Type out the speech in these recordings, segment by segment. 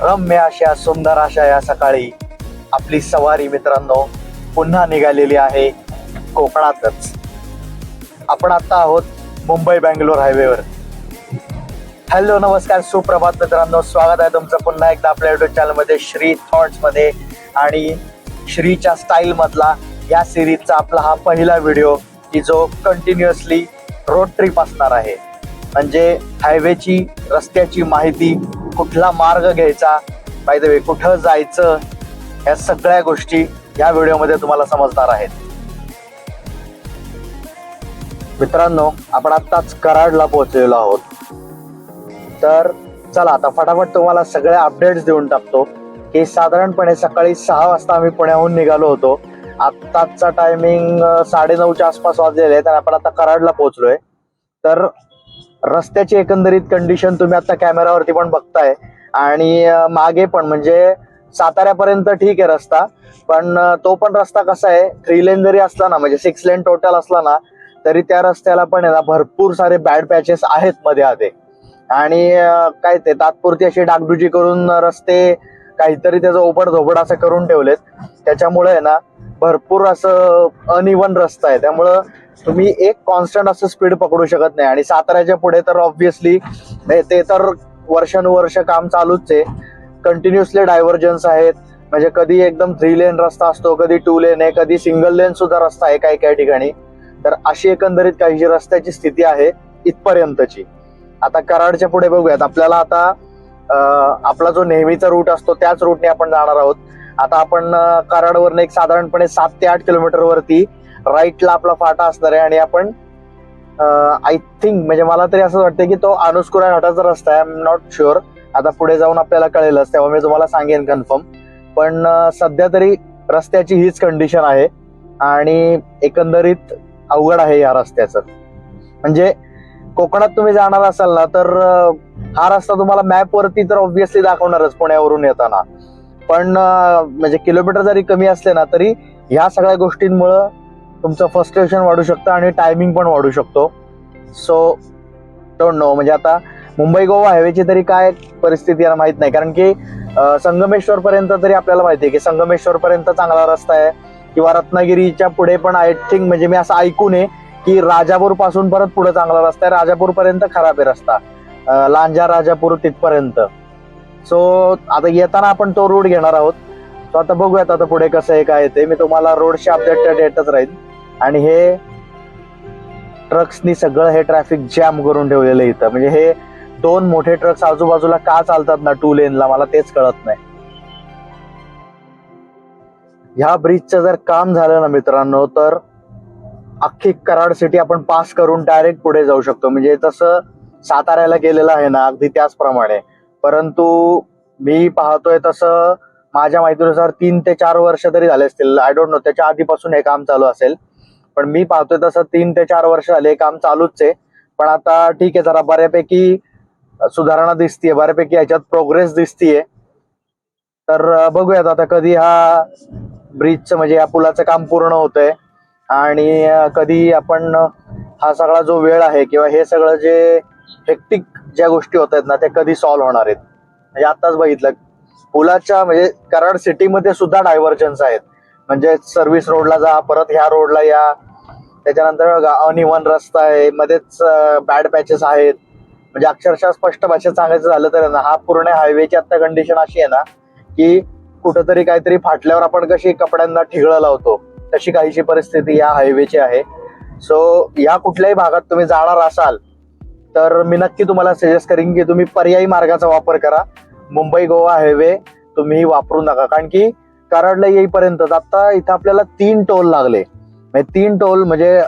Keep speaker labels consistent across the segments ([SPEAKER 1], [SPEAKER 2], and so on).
[SPEAKER 1] रम्य अशा सुंदर अशा या सकाळी आपली सवारी मित्रांनो पुन्हा निघालेली आहे कोकणातच. आपण आता आहोत मुंबई बेंगलोर हायवेवर. हॅलो नमस्कार सुप्रभात मित्रांनो, स्वागत आहे तुमचं पुन्हा एकदा आपल्या युट्यूब चॅनलमध्ये श्री थॉट्स मध्ये. आणि श्रीच्या स्टाईल मधला या सिरीजचा आपला हा पहिला व्हिडिओ की जो कंटिन्युअसली रोड ट्रिप असणार आहे. म्हणजे हायवेची रस्त्याची माहिती, कुठला मार्ग घ्यायचा, बाय द वे कुठं जायचं, या सगळ्या गोष्टी या व्हिडिओमध्ये तुम्हाला समजणार आहेत. मित्रांनो आपण आत्ताच कराडला पोहोचलेलो आहोत. तर चला आता फटाफट तुम्हाला सगळ्या अपडेट्स देऊन टाकतो की साधारणपणे सकाळी 6 वाजता आम्ही पुण्याहून निघालो होतो. आत्ताचा टायमिंग 9:30च्या आसपास वाजलेले आहेत आणि आपण आता कराडला पोहोचलोय. तर रस्त्याची एकंदरीत कंडिशन तुम्ही आता कॅमेरावरती पण बघताय आणि मागे पण, म्हणजे साताऱ्यापर्यंत ठीक आहे रस्ता, पण तो पण रस्ता कसा आहे, 3 लेन जरी असला ना, म्हणजे 6 लेन टोटल असला ना, तरी त्या रस्त्याला पण आहे ना भरपूर सारे बॅड पॅचेस आहेत मध्ये आधे. आणि काय ते तात्पुरती अशी डागडुजी करून रस्ते काहीतरी त्याचं ओबड धोबड असं करून ठेवलेत. त्याच्यामुळे आहे ना भरपूर असं अनइव्हन रस्ता आहे. त्यामुळं तुम्ही एक कॉन्स्टंट असं स्पीड पकडू शकत नाही. आणि साताऱ्याच्या पुढे तर ऑब्व्हियसली ते तर वर्षानुवर्ष काम चालूच आहे. कंटिन्युअसली डायव्हर्जन्स आहेत. म्हणजे कधी एकदम 3 लेन रस्ता असतो, कधी 2 लेन आहे, कधी सिंगल लेन सुद्धा रस्ता आहे काही काही ठिकाणी. तर अशी एकंदरीत काहीशी रस्त्याची स्थिती आहे इथपर्यंतची. आता कराडच्या पुढे बघूयात. आपल्याला आता आपला जो नेहमीचा रूट असतो त्याच रूटने आपण जाणार आहोत. आता आपण कराडवरनं एक साधारणपणे 7 ते 8 किलोमीटर वरती राईटला आपला फाटा असणार आहे. आणि आपण आय थिंक, म्हणजे मला तरी असं वाटतं की तो अनुस्कुरा घाटाचा रस्ता आहे. I am not sure. आता पुढे जाऊन आपल्याला कळेलच, तेव्हा मी तुम्हाला सांगेन कन्फर्म. पण सध्या तरी रस्त्याची हीच कंडिशन आहे आणि एकंदरीत अवघड आहे या रस्त्याचं. म्हणजे कोकणात तुम्ही जाणार असाल ना तर हा रस्ता तुम्हाला मॅप वरती तर ऑब्व्हियसली दाखवणारच पुण्यावरून येताना. पण म्हणजे किलोमीटर जरी कमी असले ना तरी ह्या सगळ्या गोष्टींमुळं तुमचं फ्रस्ट्रेशन वाढू शकतं आणि टायमिंग पण वाढू शकतो. सो डोंट नो, म्हणजे आता मुंबई गोवा हायवेची तरी काय परिस्थिती आहे माहित नाही. कारण की संगमेश्वर पर्यंत तरी आपल्याला माहिती आहे की संगमेश्वर पर्यंत चांगला रस्ता आहे, किंवा रत्नागिरीच्या पुढे पण आय थिंक, म्हणजे मी असं ऐकून आहे की राजापूर पासून परत पुढे चांगला रस्ता आहे. राजापूर पर्यंत खराब आहे रस्ता, लांजा राजापूर तिथपर्यंत. सो आता येताना आपण तो रूट घेणार आहोत. सो आता बघूयात आता पुढे कसं आहे काय ते. मी तुम्हाला रोडशी अपडेट देतच राहील. आणि हे ट्रक्सनी सगळं हे ट्रॅफिक जॅम करून ठेवलेलं आहे इथं. म्हणजे हे 2 मोठे ट्रक्स आजूबाजूला का चालतात ना 2 लेनला, मला तेच कळत नाही. ह्या ब्रिजचं जर काम झालं ना मित्रांनो तर अख्खी कराड सिटी आपण पास करून डायरेक्ट पुढे जाऊ शकतो. म्हणजे तसं साताऱ्याला केलेलं आहे ना अगदी त्याचप्रमाणे. परंतु मी पाहतोय तसं माझ्या माहितीनुसार 3 ते 4 वर्ष तरी झाले असतील. आय डोंट नो, त्याच्या आधीपासून हे काम चालू असेल. पण मी पाहतोय तसं 3 ते 4 वर्ष झाले काम चालूच आहे. पण आता ठीक आहे, जरा बऱ्यापैकी सुधारणा दिसतीये, बऱ्यापैकी ह्याच्यात प्रोग्रेस दिसतीये. तर बघूयात आता कधी हा ब्रिजचं, म्हणजे या पुलाचं काम पूर्ण होतंय आणि कधी आपण हा सगळा जो वेळ आहे किंवा हे सगळं जे हेक्टिक ज्या गोष्टी होत आहेत ना ते कधी सॉल्व्ह होणार आहेत. म्हणजे आताच बघितलं पुलाच्या, म्हणजे कराड सिटीमध्ये सुद्धा डायव्हर्जन्स आहेत. म्हणजे सर्व्हिस रोडला जा, परत ह्या रोडला या, त्याच्यानंतर अनइव्हन रस्ता आहे, मध्येच बॅड पॅचेस आहेत. म्हणजे अक्षरशः स्पष्ट भाषेत सांगायचं झालं तर ना हा पूर्ण हायवेची आता कंडिशन अशी आहे ना की कुठंतरी काहीतरी फाटल्यावर आपण कशी कपड्यांना ठिगळं लावतो तशी काहीशी परिस्थिती या हायवेची आहे. सो या कुठल्याही भागात तुम्ही जाणार असाल तर मी नक्की तुम्हाला सजेस्ट करीन की तुम्ही पर्यायी मार्गाचा वापर करा. मुंबई गोवा हायवे तुम्ही वापरू नका. कारण की कराडला येईपर्यंत आता इथं आपल्याला 3 टोल लागले. 3 टोल म्हणजे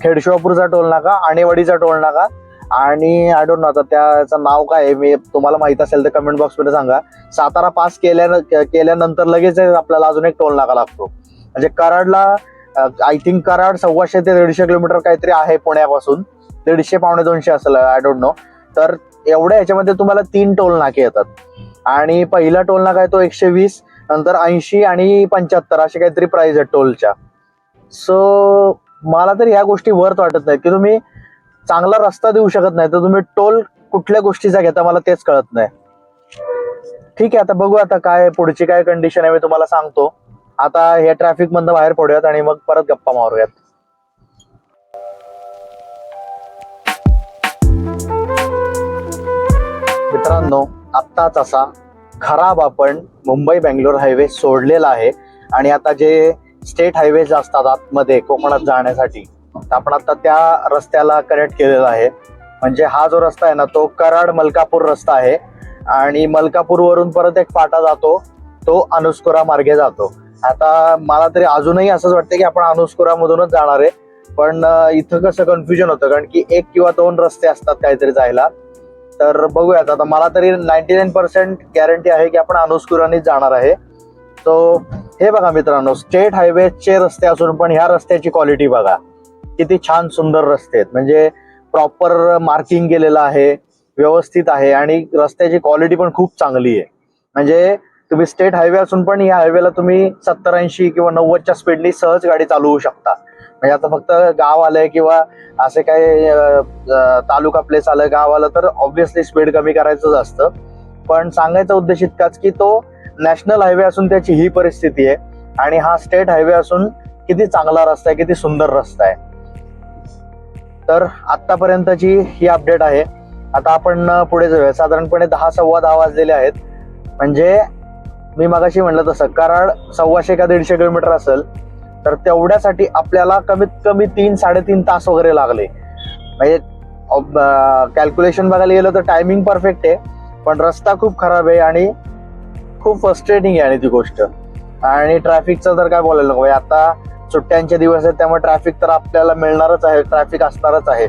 [SPEAKER 1] खेडशिवापूरचा टोल नाका, आणेवाडीचा टोल नाका आणि आय डोंट नो आता त्याचं नाव काय आहे, मी तुम्हाला माहित असेल तर कमेंट बॉक्समध्ये सांगा. सातारा पास केल्यानंतर लगेच आपल्याला अजून एक टोल नाका लागतो. म्हणजे कराडला आय थिंक कराड 125 ते 150 किलोमीटर काहीतरी आहे पुण्यापासून, 150 पावणे 200 असेल, आय डोंट नो. तर एवढ्या ह्याच्यामध्ये तुम्हाला 3 टोल नाके येतात. आणि पहिला टोल नाका आहे तो 120, नंतर 80 आणि 75 असे काहीतरी प्राइस आहे टोलच्या. सो मला तर ह्या गोष्टी वर्थ वाटत नाहीत की तुम्ही चांगला रस्ता देऊ शकत नाही तर तुम्ही टोल कुठल्या गोष्टीचा घेता मला तेच कळत नाही. ठीक आहे, आता बघू आता काय पुढची काय कंडिशन आहे मी तुम्हाला सांगतो. आता हे ट्रॅफिक मधनं बाहेर पडूयात आणि मग परत गप्पा मारूयात. मित्रांनो, आत्ताच असा खराब आपण मुंबई बेंगलोर हायवे सोडलेला आहे आणि आता जे स्टेट हायवेज असतात आतमध्ये कोकणात जाण्यासाठी, आपण आता त्या रस्त्याला कनेक्ट केलेला आहे. म्हणजे हा जो रस्ता आहे ना तो कराड मलकापूर रस्ता आहे आणि मलकापूर वरून परत एक फाटा जातो, तो अनुस्कुरा मार्गे जातो. आता मला तरी अजूनही असंच वाटतं की आपण अनुस्कुरा मधूनच जाणार आहे, पण इथं कसं कन्फ्युजन होतं कारण की 1 किंवा 2 रस्ते असतात काहीतरी जायला. तर बघूयात, आता मला तरी 99% गॅरंटी आहे की आपण अनुस्कुरानेच जाणार आहे. तो हे बघा मित्रांनो, स्टेट हायवेचे रस्ते असून पण ह्या रस्त्याची क्वालिटी बघा, किती छान सुंदर रस्ते आहेत. म्हणजे प्रॉपर मार्किंग केलेलं आहे, व्यवस्थित आहे आणि रस्त्याची क्वालिटी पण खूप चांगली आहे. म्हणजे तुम्ही स्टेट हायवे असून पण या हायवेला तुम्ही 70-80 किंवा 90च्या स्पीडनी सहज गाडी चालवू शकता. म्हणजे आता फक्त गाव आलंय किंवा असे काही तालुका प्लेस आलं गाव आलं तर ऑब्व्हियसली स्पीड कमी करायचंच असतं. पण सांगायचा उद्देश इतकाच की तो नॅशनल हायवे असून त्याची ही परिस्थिती आहे आणि हा स्टेट हायवे असून किती चांगला रस्ता आहे, किती सुंदर रस्ता आहे. तर आतापर्यंतची ही अपडेट आहे. आता आपण पुढे जाऊया. साधारणपणे 10-10:15 वाजलेले आहेत. म्हणजे मी मगाशी म्हणलं तसं कराड 125 का 150 किलोमीटर असेल तर तेवढ्यासाठी आपल्याला कमीत कमी 3-3.5 तास वगैरे लागले. म्हणजे कॅल्क्युलेशन बघायला गेलं तर टायमिंग परफेक्ट आहे, पण रस्ता खूप खराब आहे आणि खूप फ्रस्ट्रेटिंग आहे आणि ती गोष्ट. आणि ट्रॅफिकचं तर काय बोलायला नको. आता सुट्ट्यांचे दिवस आहेत त्यामुळे ट्रॅफिक तर आपल्याला मिळणारच आहे, ट्रॅफिक असणारच आहे.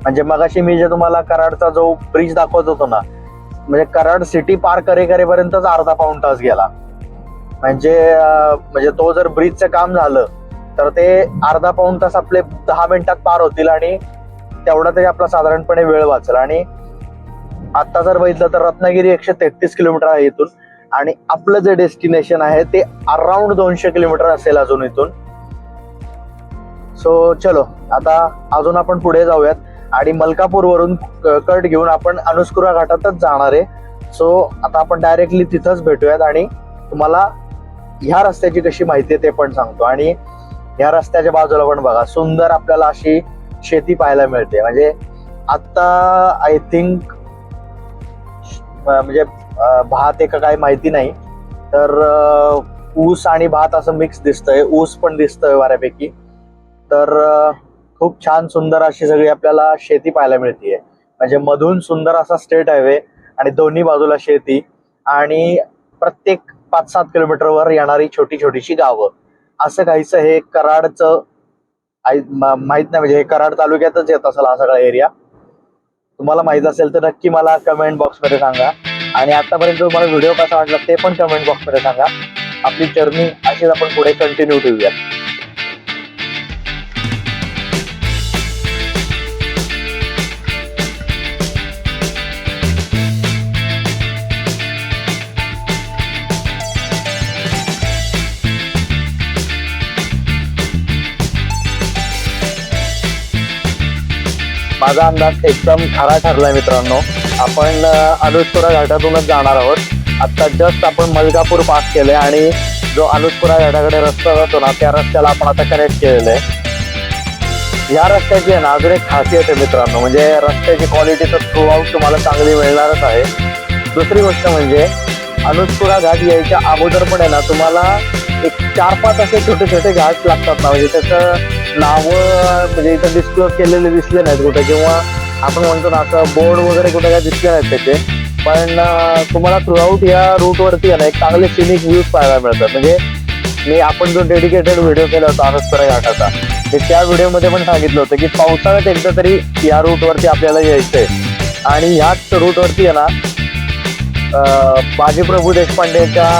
[SPEAKER 1] म्हणजे मगाशी मी जे तुम्हाला कराडचा जो ब्रिज दाखवत होतो ना, म्हणजे कराड सिटी पार करेपर्यंतच अर्धा-पाऊण तास गेला. म्हणजे तो जर ब्रिजचं काम झालं तर ते अर्धा-पाऊण तास आपले 10 मिनिटात पार होतील आणि तेवढा तरी आपला साधारणपणे वेळ वाचेल. आणि आता जर बघितलं तर रत्नागिरी 133 किलोमीटर आहे इथून आणि आपलं जे डेस्टिनेशन आहे ते अराउंड 200 किलोमीटर असेल अजून इथून. सो चलो, आता अजून आपण पुढे जाऊयात आणि मलकापूर वरून कट घेऊन आपण अनुस्कुरा घाटातच जाणार आहे. सो आता आपण डायरेक्टली तिथंच भेटूयात आणि तुम्हाला ह्या रस्त्याची कशी माहिती आहे ते पण सांगतो. आणि ह्या रस्त्याच्या बाजूला पण बघा सुंदर आपल्याला अशी शेती पाहायला मिळते. म्हणजे आता आय थिंक म्हणजे भात आहे का काय माहिती नाही, तर ऊस आणि भात असं मिक्स दिसतंय, ऊस पण दिसतोय बऱ्यापैकी. तर खूप छान सुंदर अशी सगळी आपल्याला शेती पाहायला मिळतीये. म्हणजे मधून सुंदर असा स्टेट हायवे आणि दोन्ही बाजूला शेती आणि प्रत्येक 5-7 किलोमीटरवर येणारी छोटी छोटीशी गावं. असं काहीचं हे कराडचं माहित नाही. म्हणजे हे कराड तालुक्यातच येत असेल हा सगळा एरिया. तुम्हाला माहित असेल तर नक्की मला कमेंट बॉक्स मध्ये सांगा. आणि आतापर्यंत तुम्हाला व्हिडिओ कसा वाटला ते पण कमेंट बॉक्स मध्ये सांगा. आपली जर्नी अशीच आपण पुढे कंटिन्यू ठेवूया. माझा अंदाज एकदम खरा ठरलाय मित्रांनो. आपण अनुस्कुरा घाटातूनच जाणार आहोत. आता जस्ट आपण मलकापूर पास केले आणि जो अनुस्कुरा घाटाकडे रस्ता जातो ना त्या रस्त्याला आपण आता कनेक्ट केलेलं आहे. या रस्त्याची आहे ना अजून एक खासियत आहे मित्रांनो. म्हणजे रस्त्याची क्वालिटी तर थ्रू आउट तुम्हाला चांगली मिळणारच आहे. दुसरी गोष्ट म्हणजे अनुस्कुरा घाट यायच्या अगोदर पण आहे ना तुम्हाला एक 4-5 असे छोटे छोटे घाट लागतात ना. म्हणजे त्याचं नाव म्हणजे इथं डिस्क्लोज केलेले दिसले नाहीत कुठे, किंवा आपण म्हणतो ना असं बोर्ड वगैरे कुठे काय दिसले नाहीत त्याचे. पण तुम्हाला थ्रूआउट या रूटवरती आहे ना एक चांगले सिनिक व्ह्यूज पाहायला मिळतात. म्हणजे आपण जो डेडिकेटेड व्हिडिओ केला होता अनुस्कुरा घाटाचा, त्या व्हिडिओमध्ये पण सांगितलं होतं की पावसाळ्यात एकदा तरी या रूटवरती आपल्याला यायचंय. आणि ह्याच रूटवरती आहे ना बाजीप्रभू देशपांडेच्या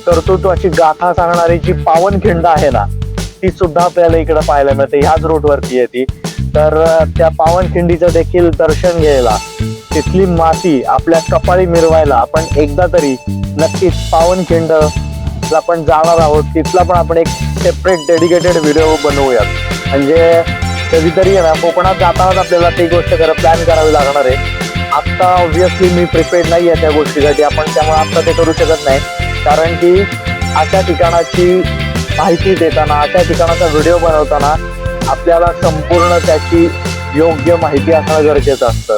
[SPEAKER 1] कर्तृत्वाची गाथा सांगणारी जी पावनखिंड आहे ना ती सुद्धा आपल्याला इकडे पाहायला मिळते. ह्याच रूटवरती आहे ती. तर त्या पावनखिंडीचं देखील दर्शन घ्यायला, तिथली माती आपल्या कपाळी मिरवायला आपण एकदा तरी नक्कीच पावनखिंडला आपण जाणार आहोत. तिथला पण आपण एक सेपरेट डेडिकेटेड व्हिडिओ बनवूयात. म्हणजे कधीतरी आहे ना कोकणात जातानाच आपल्याला ती गोष्ट प्लॅन करावी लागणार आहे. आत्ता ऑब्व्हियसली मी प्रिपेअर्ड नाही आहे त्या गोष्टीसाठी, आपण त्यामुळे आत्ता ते करू शकत नाही. कारण की अशा ठिकाणाची माहिती देताना, अशा ठिकाणाचा व्हिडिओ बनवताना आपल्याला संपूर्ण त्याची योग्य माहिती असणं गरजेचं असतं.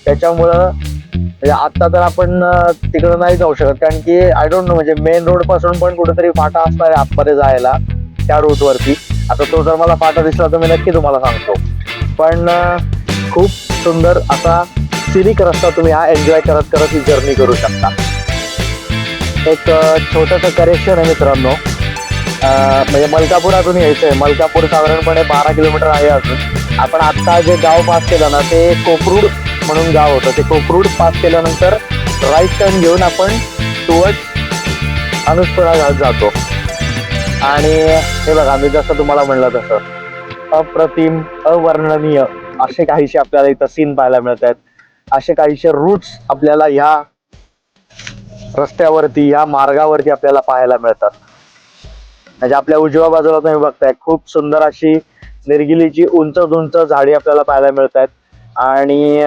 [SPEAKER 1] त्याच्यामुळं म्हणजे आत्ता तर आपण तिकडं नाही जाऊ शकत, कारण की आय डोंट नो, म्हणजे मेन रोड पासून पण कुठेतरी फाटा असणार आहे आतमध्ये जायला त्या रूटवरती. आता तो जर मला फाटा दिसला तर मी नक्की तुम्हाला सांगतो. पण खूप सुंदर असा सिनिक रस्ता तुम्ही हा एन्जॉय करत करत ही जर्नी करू शकता. एक छोटंसं करेक्शन आहे मित्रांनो, म्हणजे मलकापुरातून यायचं आहे. मलकापूर साधारणपणे 12 किलोमीटर आहे. अजून आपण आत्ता जे गाव पास केलं ना, ते कोकरूड म्हणून गाव होतं. ते कोकरूड पास केल्यानंतर राईट टर्न घेऊन आपण टुवर्ड्स अनुस्पुरा घाट जातो. आणि हे बघा, मी जसं तुम्हाला म्हणलं तसं अप्रतिम, अवर्णनीय असे काहीसे आपल्याला इथं सीन पाहायला मिळत आहेत. असे काहीसे रूट्स आपल्याला ह्या रस्त्यावरती, या मार्गावरती आपल्याला पाहायला मिळतात. म्हणजे आपल्या उजव्या बाजूला तुम्ही बघताय खूप सुंदर अशी निर्गिलीची उंच उंच झाडी आपल्याला पाहायला मिळत आहेत. आणि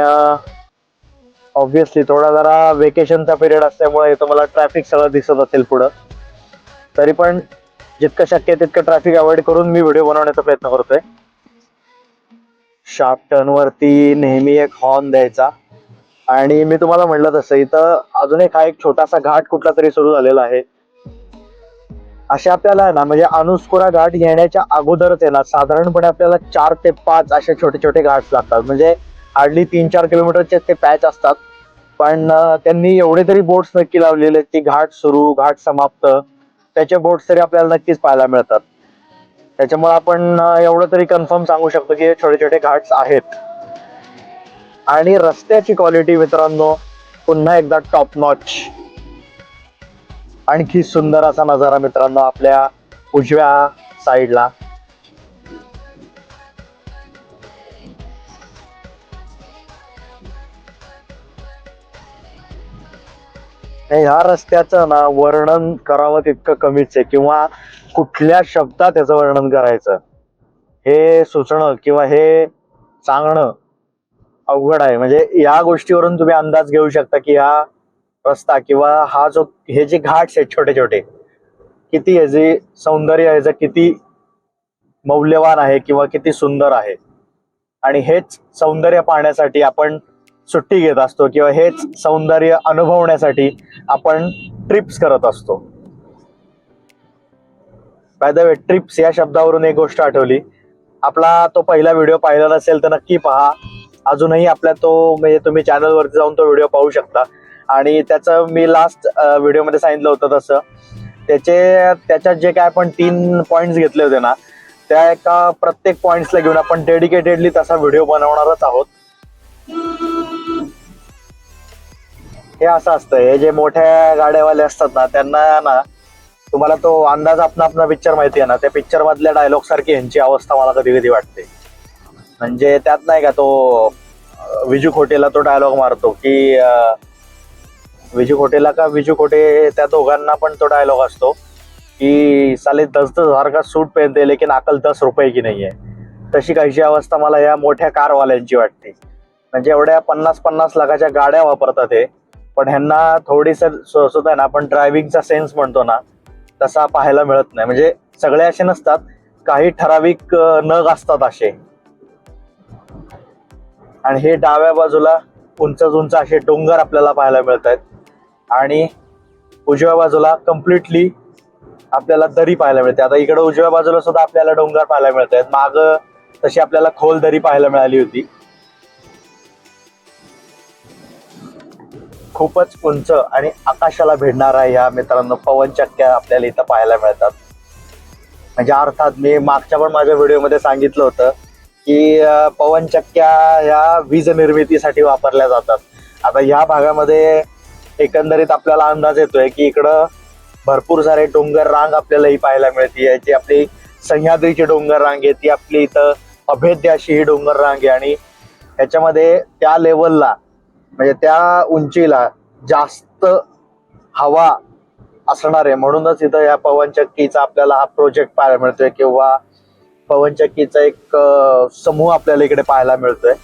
[SPEAKER 1] ऑब्व्हियसली थोडा जरा वेकेशनचा पिरियड असल्यामुळे तुम्हाला ट्रॅफिक सगळं दिसत असेल पुढं. तरी पण जितकं शक्य तितकं ट्रॅफिक अवॉइड करून मी व्हिडिओ बनवण्याचा प्रयत्न करतोय. शार्प टर्न वरती नेहमी एक हॉर्न द्यायचा. आणि मी तुम्हाला म्हटलं तसं इथं अजून एक छोटासा घाट कुठला तरी सुरू झालेला आहे. असे आपल्याला ना, म्हणजे अनुस्कुरा घाट येण्याच्या अगोदरच आहे ना, साधारणपणे आपल्याला 4 ते 5 असे छोटे छोटे घाट लागतात. म्हणजे हार्डली 3-4 किलोमीटरचे ते पॅच असतात. पण त्यांनी एवढे तरी बोट्स नक्की लावलेले आहेत की घाट सुरू, घाट समाप्त, त्याचे बोट्स तरी आपल्याला नक्कीच पाहायला मिळतात. त्याच्यामुळे आपण एवढं तरी कन्फर्म सांगू शकतो की छोटे छोटे घाट्स आहेत. आणि रस्त्याची क्वालिटी मित्रांनो पुन्हा एकदा टॉप नॉच. आणखी सुंदर असा नजारा मित्रांनो आपल्या उजव्या साईडला. ह्या रस्त्याचं ना वर्णन करावं तितकं कमीच आहे, किंवा कुठल्या शब्दात त्याचं वर्णन करायचं हे सुचणं किंवा हे सांगणं अवघड आहे. म्हणजे या गोष्टीवरून तुम्ही अंदाज घेऊ शकता की हा रस्ता किंवा हा जो हे जे घाट्स आहेत छोटे छोटे, किती ह्याचे सौंदर्य, ह्याचं किती मौल्यवान आहे किंवा किती सुंदर आहे. आणि हेच सौंदर्य पाहण्यासाठी आपण सुट्टी घेत असतो, किंवा हेच सौंदर्य अनुभवण्यासाठी आपण ट्रिप्स करत असतो. बाय द वे, ट्रिप्स या शब्दावरून एक गोष्ट आठवली. आपला तो पहिला व्हिडिओ पाहिला नसेल तर नक्की पहा. अजूनही आपल्या तो, म्हणजे तुम्ही चॅनलवरती जाऊन तो व्हिडिओ पाहू शकता. आणि त्याचं मी लास्ट व्हिडिओमध्ये सांगितलं होतं तसं त्याच्यात जे काय आपण 3 पॉइंट्स घेतले होते ना, त्या एका प्रत्येक पॉइंट्सला घेऊन आपण डेडिकेटेडली तसा व्हिडिओ बनवणारच आहोत. हे असं असतं, हे जे मोठ्या गाड्यावाले असतात ना, त्यांना ना तुम्हाला तो अंदाज आपला पिक्चर माहिती आहे ना, त्या पिक्चर मधल्या डायलॉग सारखी यांची अवस्था मला कधी कधी वाटते. म्हणजे त्यात नाही का तो विजू खोटेला तो डायलॉग मारतो की विजू खोटेला का विजू खोटे, त्या दोघांना पण तो डायलॉग असतो की साले 10-10 हजार का सूट पहनते लेकिन अकल 10 रुपये की नाही आहे. तशी काहीशी अवस्था मला या मोठ्या कारवाल्यांची वाटते. म्हणजे एवढ्या 50-50 लाखाच्या गाड्या वापरतात हे, पण ह्यांना थोडीस सुद्धा ना आपण ड्रायव्हिंगचा सेन्स म्हणतो ना, तसा पाहायला मिळत नाही. म्हणजे सगळे असे नसतात, काही ठराविक नग असतात असे. आणि हे डाव्या बाजूला उंच उंच असे डोंगर आपल्याला पाहायला मिळत आहेत. आणि उजव्या बाजूला कम्प्लिटली आपल्याला दरी पाहायला मिळते. आता इकडे उजव्या बाजूला सुद्धा आपल्याला डोंगर पाहायला मिळत आहेत. माग तशी आपल्याला खोल दरी पाहायला मिळाली होती. खूपच उंच आणि आकाशाला भिडणारा या मित्रांनो पवनचक्क्या आपल्याला इथं पाहायला मिळतात. म्हणजे अर्थात मी मागच्या पण माझ्या व्हिडिओमध्ये सांगितलं होतं की पवनचक्क्या ह्या वीज निर्मितीसाठी वापरल्या जातात. आता ह्या भागामध्ये एकंदरीत आपल्याला अंदाज येतोय की इकडं भरपूर सारे डोंगर रांग आपल्याला ही पाहायला मिळते. जी आपली सह्याद्रीची डोंगर रांग आहे ती आपली इथं अभेद्य अशी ही डोंगर रांग आहे. आणि ह्याच्यामध्ये त्या लेवलला, म्हणजे त्या उंचीला जास्त हवा असणार आहे, म्हणूनच इथं या पवनचक्कीचा आपल्याला हा प्रोजेक्ट पाहायला मिळतोय, किंवा पवनचक्कीचा एक समूह आपल्याला इकडे पाहायला मिळतोय.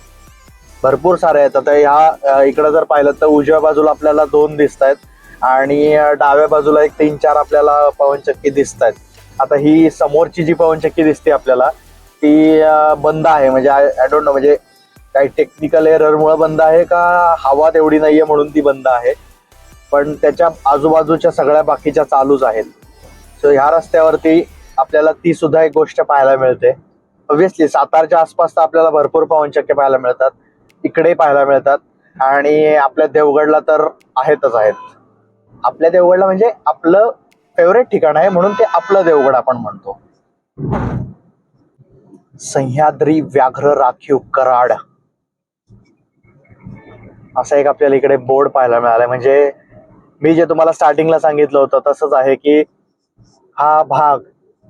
[SPEAKER 1] भरपूर सारे आहेत. आता ह्या इकडे जर पाहिलं तर उजव्या बाजूला आपल्याला 2 दिसत आहेत आणि डाव्या बाजूला एक 3-4 आपल्याला पवनचक्की दिसत आहेत. आता ही समोरची जी पवनचक्की दिसते आपल्याला ती बंद आहे. म्हणजे आय डोंट नो, म्हणजे काही टेक्निकल एररमुळे बंद आहे का हवा तेवढी नाहीये म्हणून ती बंद आहे, पण त्याच्या आजूबाजूच्या सगळ्या बाकीच्या चालूच आहेत. सो ह्या रस्त्यावरती आपल्याला ती सुद्धा एक गोष्ट पाहायला मिळते. ऑब्व्हियसली सातारच्या आसपास तर आपल्याला भरपूर पवनचक्क्या पाहायला मिळतात, इकडे पाहायला मिळतात आणि आपल्या देवगडला तर आहेतच आहेत. आपल्या देवगडला म्हणजे आपलं फेवरेट ठिकाण आहे म्हणून ते आपलं देवगड आपण म्हणतो. सह्याद्री व्याघ्र राखीव कराड असं एक आपल्याला इकडे बोर्ड पाहायला मिळालाय. म्हणजे मी जे तुम्हाला स्टार्टिंगला सांगितलं होतं तसंच आहे की हा भाग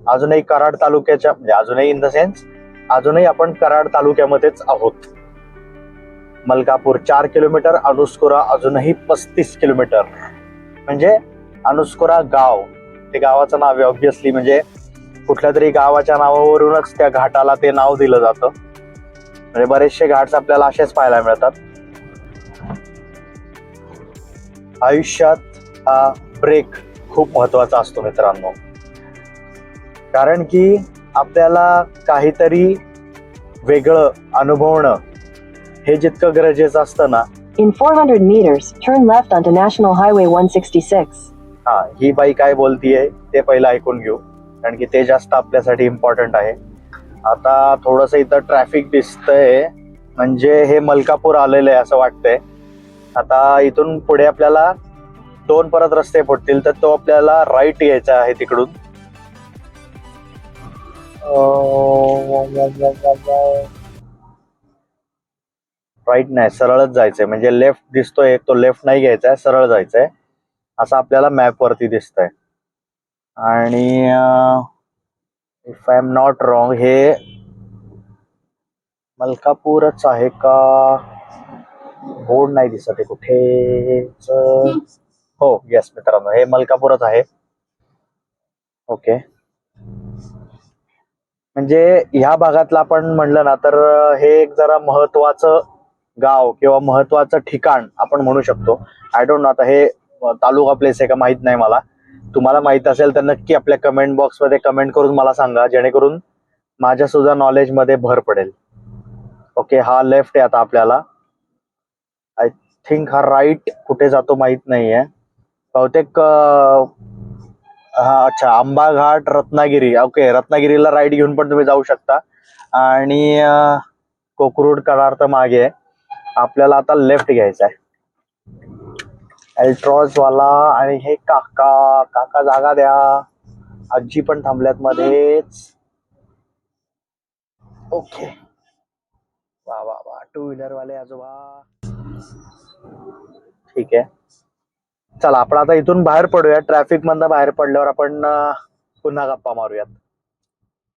[SPEAKER 1] अजूनही कराड तालुक्याच्या, म्हणजे अजूनही इन द सेन्स अजूनही आपण कराड तालुक्यामध्येच आहोत. मलकापूर 4 किलोमीटर, अनुस्कुरा अजूनही 35 किलोमीटर. म्हणजे अनुस्कुरा गाव, ते गावाचं नाव आहे ऑब्व्हियसली, म्हणजे कुठल्या तरी गावाच्या नावावरूनच त्या घाटाला ते नाव दिलं जातं. म्हणजे बरेचसे घाट्स आपल्याला असेच पाहायला मिळतात. आयुष्यात हा ब्रेक खूप महत्वाचा असतो मित्रांनो, कारण की आपल्याला काहीतरी वेगळं अनुभवणं हे जितकं गरजेचं असतं ना.
[SPEAKER 2] In 400 meters, turn left onto National Highway 166.
[SPEAKER 1] हा, ही बाई काय बोलतीये ते पहिलं ऐकून घेऊ, कारण की ते जास्त आपल्यासाठी इम्पॉर्टंट आहे. आता थोडस इथं ट्रॅफिक दिसतंय, म्हणजे हे मलकापूर आलेलं आहे असं वाटतंय. आता इथून पुढे आपल्याला 2 परत रस्ते पडतील, तर तो आपल्याला राईट घ्यायचा आहे तिकडून. राईट नाही, सरळच जायचंय. म्हणजे लेफ्ट दिसतोय तो लेफ्ट नाही घ्यायचा आहे, सरळ जायचंय असं आपल्याला मॅप वरती दिसतंय. आणि if I am not wrong हे मलकापूरच आहे का? बोर्ड नाही दिसत आहे कुठेच. हो येस मित्रांनो, हे मलकापूरच आहे. ओके, म्हणजे ह्या भागातलं आपण म्हणलं ना तर हे एक जरा महत्वाचं गाव किंवा महत्वाचं ठिकाण आपण म्हणू शकतो. आय डोंट नो, आता हे तालुका प्लेस आहे का माहित नाही मला. तुम्हाला माहित असेल तर नक्की आपल्या कमेंट बॉक्स मध्ये कमेंट करून मला सांगा, जेणेकरून माझ्या सुद्धा नॉलेज मध्ये भर पडेल. ओके, हा लेफ्ट आहे आता आपल्याला. आय थिंक हा राईट कुठे जातो माहित नाहीये बहुतेक. हा अच्छा, आंबा घाट रत्नागिरी. ओके, रत्नागिरीला राईट घेऊन पण तुम्ही जाऊ शकता. आणि कोकरूड कराड तर मागे आहे. आपल्याला आता लेफ्ट घ्यायचा आहे. एल्ट्रॉज वाला आणि हे काका काका जागा द्या. आजी पण थांबल्यात मध्येच. ओके, वा वा वा, 2 व्हीलर वाले आजोबा. ठीक आहे, चला आपण आता इथून बाहेर पडूया. ट्रॅफिक मधनं बाहेर पडल्यावर आपण पुन्हा गप्पा मारूयात.